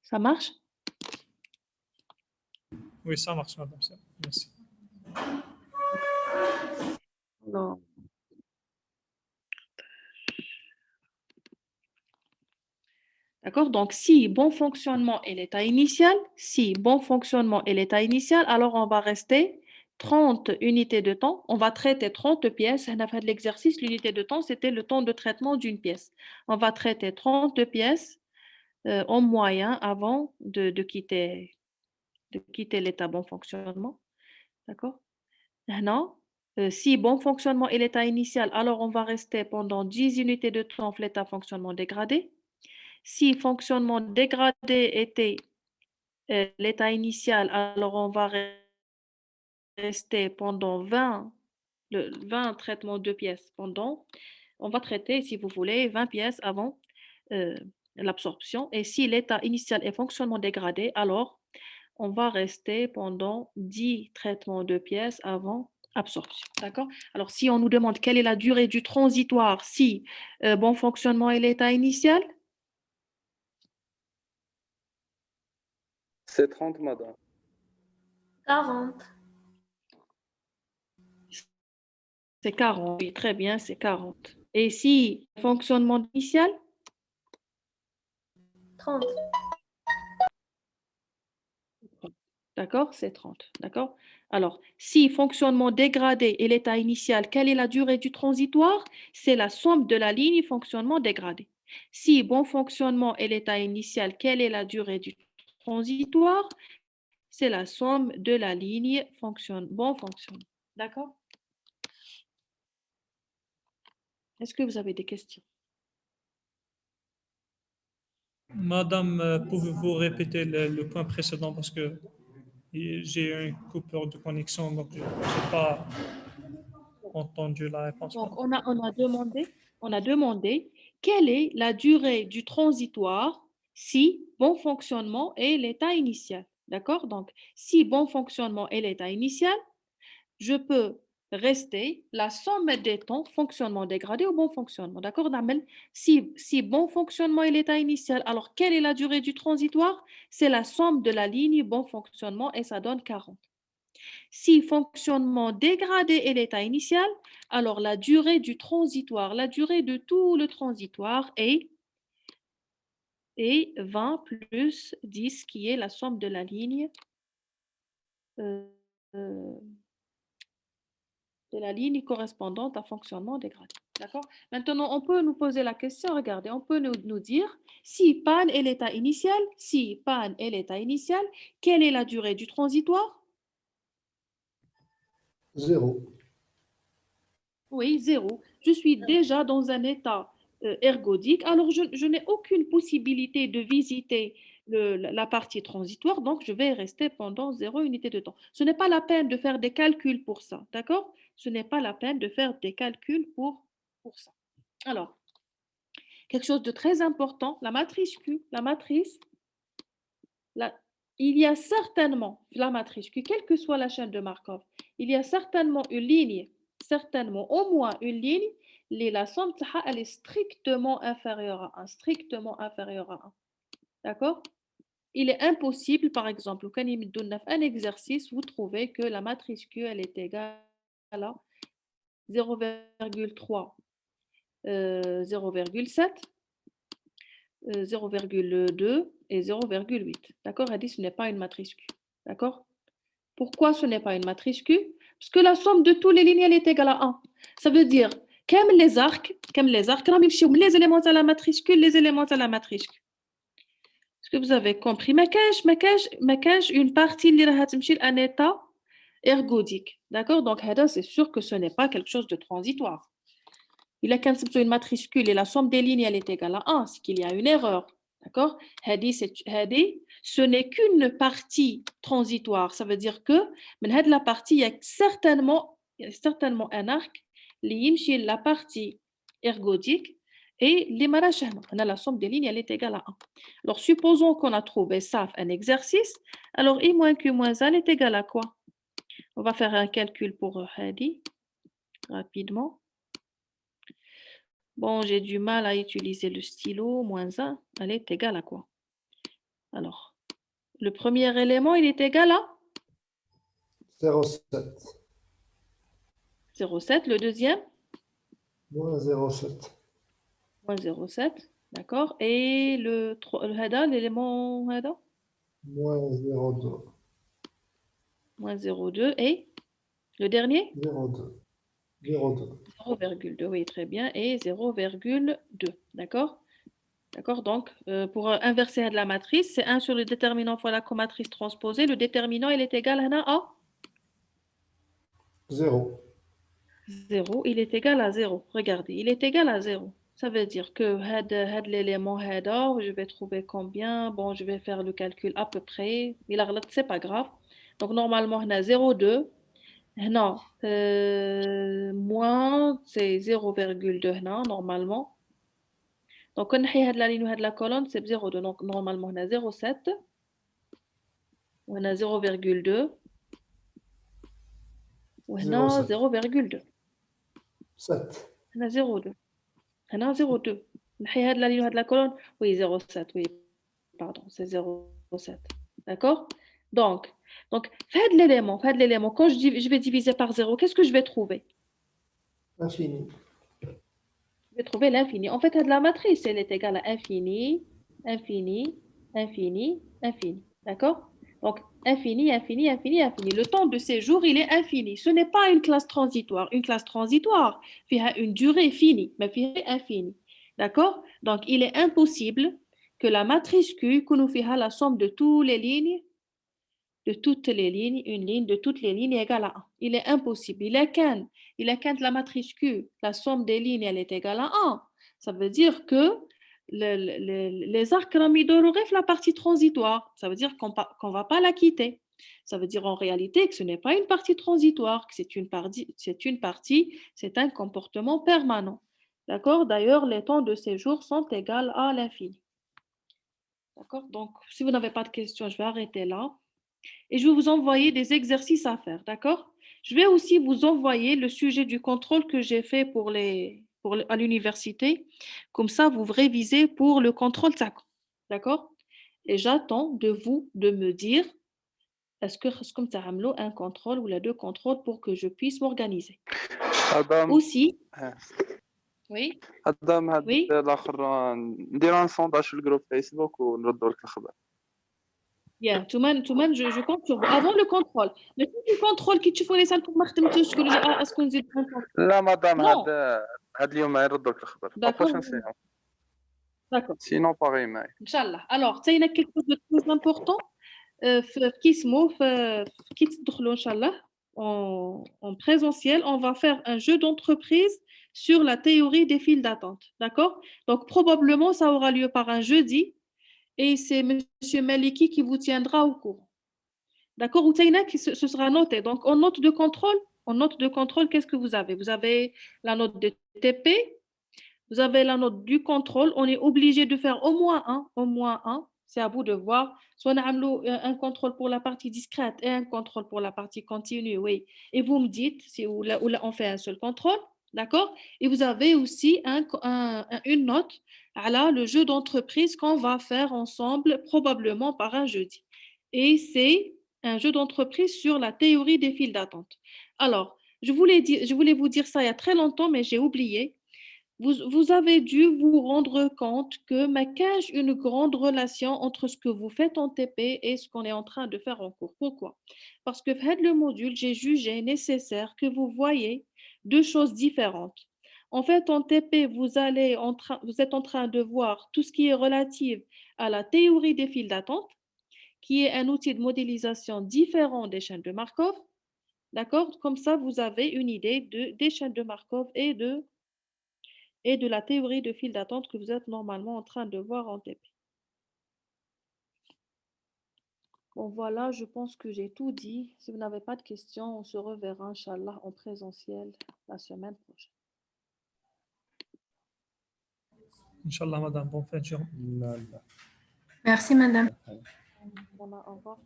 Ça marche? Oui, ça marche, madame. Merci. Non. D'accord? Donc, si bon fonctionnement est l'état initial, alors on va rester 30 unités de temps. On va traiter 30 pièces. On a fait de l'exercice, l'unité de temps, c'était le temps de traitement d'une pièce. On va traiter 30 pièces en moyen avant de quitter l'état bon fonctionnement. D'accord? Non. Si bon fonctionnement est l'état initial, alors on va rester pendant 10 unités de temps l'état fonctionnement dégradé. Si fonctionnement dégradé était l'état initial, alors on va rester pendant 20 traitements de pièces on va traiter, si vous voulez, 20 pièces avant l'absorption. Et si l'état initial est fonctionnement dégradé, alors on va rester pendant 10 traitements de pièces avant absorption. D'accord? Alors, si on nous demande quelle est la durée du transitoire, si bon fonctionnement est l'état initial, C'est 30, madame. 40. c'est 40. Oui, très bien, c'est 40. Et si fonctionnement initial, 30. d'accord, c'est 30. D'accord? Alors, si fonctionnement dégradé est l'état initial, quelle est la durée du transitoire? C'est la somme de la ligne fonctionnement dégradé. Si bon fonctionnement est l'état initial, quelle est la durée du transitoire? C'est la somme de la ligne bon fonctionnement. D'accord? Est-ce que vous avez des questions? Madame, pouvez-vous répéter le point précédent parce que j'ai une coupure de connexion, donc je n'ai pas entendu la réponse. Donc, on a demandé quelle est la durée du transitoire si bon fonctionnement est l'état initial. D'accord? Donc, si bon fonctionnement est l'état initial, je peux rester la somme des temps fonctionnement dégradé au bon fonctionnement. D'accord, Namel? Si bon fonctionnement est l'état initial, alors quelle est la durée du transitoire? C'est la somme de la ligne bon fonctionnement et ça donne 40. Si fonctionnement dégradé est l'état initial, alors la durée du transitoire, la durée de tout le transitoire est 20 plus 10, qui est la somme de la ligne correspondante à fonctionnement dégradé. D'accord? Maintenant, on peut nous poser la question, regardez, on peut nous dire, si panne est l'état initial, quelle est la durée du transitoire? 0. Oui, 0. Je suis déjà dans un état ergodique, alors je n'ai aucune possibilité de visiter la partie transitoire, donc je vais rester pendant 0 unité de temps. Ce n'est pas la peine de faire des calculs pour ça, d'accord? Ce n'est pas la peine de faire des calculs pour ça. Alors, quelque chose de très important, la matrice Q, il y a certainement, la matrice Q, quelle que soit la chaîne de Markov, il y a certainement une ligne, au moins une ligne, la somme, elle est strictement inférieure à 1. D'accord? Il est impossible, par exemple, quand il me donne un exercice, vous trouvez que la matrice Q, elle est égale à 0,3, 0,7, 0,2 et 0,8. D'accord? Elle dit ce n'est pas une matrice Q. D'accord? Pourquoi ce n'est pas une matrice Q? Parce que la somme de toutes les lignes elle est égale à 1. Ça veut dire, comme les arcs, les éléments à la matrice Q, les éléments à la matrice Q. Est-ce que vous avez compris? Mais une partie de un état ergodique. D'accord? Donc, c'est sûr que ce n'est pas quelque chose de transitoire. Il a quand une matrice Q et la somme des lignes elle est égale à 1, c'est qu'il y a une erreur. D'accord? Ce n'est qu'une partie transitoire. Ça veut dire que, dans la partie, il y a certainement un arc, la partie ergodique, et la somme des lignes elle est égale à 1. Alors, supposons qu'on a trouvé ça, un exercice. Alors, I moins Q moins 1 est égal à quoi? On va faire un calcul pour Hadi, rapidement. Bon, j'ai du mal à utiliser le stylo, moins 1, elle est égale à quoi? Alors, Alors, le premier élément, il est égal à 0,7. 0,7. Le deuxième, Moins 0,7. moins 0,7. D'accord. Et l'élément hada, Moins 0,2. moins 0,2. Et le dernier, 0,2. 0,2. 0,2. Oui, très bien. Et 0,2. D'accord. D'accord. Donc, pour inverser de la matrice, c'est 1 sur le déterminant fois la comatrice transposée. Le déterminant, il est égal à 0. 0. Il est égal à 0. Regardez, il est égal à 0. Ça veut dire que l'élément header, je vais trouver combien. Bon, je vais faire le calcul à peu près. Il a c'est pas grave. Donc, normalement, on a 0,2. Non, moins, c'est 0,2 normalement. Donc, on a la ligne de la colonne, c'est 0,2. Donc, normalement, on a 0,7. On a 0,2. On a 0,7. 0,2. 7. On a 0,2. On a 0,2. On la ligne de la colonne. Oui, 0,7. Oui, pardon, c'est 0,7. D'accord? Donc, faites l'élément. Quand je vais diviser par 0, qu'est-ce que je vais trouver? Infini. Je vais trouver l'infini. En fait, la matrice, elle est égale à infini, infini, infini, infini. D'accord? Donc, infini, infini, infini, infini. Le temps de séjour, il est infini. Ce n'est pas une classe transitoire. Une classe transitoire, il y a une durée finie, mais il est infini. D'accord? Donc, il est impossible que la matrice Q, que nous faisons la somme de toutes les lignes, une ligne de toutes les lignes est égale à 1. Il est impossible. Il est qu'un de la matrice Q, la somme des lignes, elle est égale à 1. Ça veut dire que les arcs ramidorofs, la partie transitoire, ça veut dire qu'on ne va pas la quitter. Ça veut dire en réalité que ce n'est pas une partie transitoire, que c'est une partie, c'est un comportement permanent. D'accord? D'ailleurs, les temps de séjour sont égaux à l'infini. D'accord? Donc, si vous n'avez pas de questions, je vais arrêter là. Et je vais vous envoyer des exercices à faire, d'accord? Je vais aussi vous envoyer le sujet du contrôle que j'ai fait à l'université. Comme ça, vous révisez pour le contrôle SAC, d'accord? Et j'attends de vous de me dire est-ce que comme ça un contrôle ou les deux contrôles pour que je puisse m'organiser. Adam, Aussi, oui, Adam هاد oui. الآخر نديرو ان sondage في الجروب فيسبوك ونردو لك الخبر. Yeah, je compte sur vous. Avant le contrôle. Mais tout le contrôle qui tu fais les salles pour marquer تقولوا لي est-ce qu'on dit un contrôle? لا مدام Non. هاد اليوم يردو لك الخبر. لا D'accord. بروشين سيون. D'accord. سينون باغي معايا. Inch'Allah. Alors, tu sais, quelque chose de très important. Qui Inch'Allah, en présentiel, on va faire un jeu d'entreprise sur la théorie des files d'attente. D'accord? Donc, probablement, ça aura lieu par un jeudi et c'est M. Maliki qui vous tiendra au courant. D'accord? Ou ce sera noté. Donc, en note de contrôle, qu'est-ce que vous avez? Vous avez la note de TP, vous avez la note du contrôle. On est obligé de faire au moins un. C'est à vous de voir. Soit on a un contrôle pour la partie discrète et un contrôle pour la partie continue, oui. Et vous me dites si on fait un seul contrôle, d'accord? Et vous avez aussi une note à le jeu d'entreprise qu'on va faire ensemble, probablement par un jeudi. Et c'est un jeu d'entreprise sur la théorie des files d'attente. Alors, je voulais vous dire ça il y a très longtemps, mais j'ai oublié. Vous avez dû vous rendre compte que ma cache une grande relation entre ce que vous faites en TP et ce qu'on est en train de faire en cours. Pourquoi? Parce que fait le module, j'ai jugé nécessaire que vous voyez deux choses différentes. En fait, en TP, vous êtes en train de voir tout ce qui est relatif à la théorie des files d'attente, qui est un outil de modélisation différent des chaînes de Markov. D'accord? Comme ça, vous avez une idée des chaînes de Markov et de la théorie de file d'attente que vous êtes normalement en train de voir en TP. Bon, voilà, je pense que j'ai tout dit. Si vous n'avez pas de questions, on se reverra, Inch'Allah, en présentiel la semaine prochaine. Inch'Allah, madame, bonne fin de journée. لا لا. Merci, madame. Au revoir.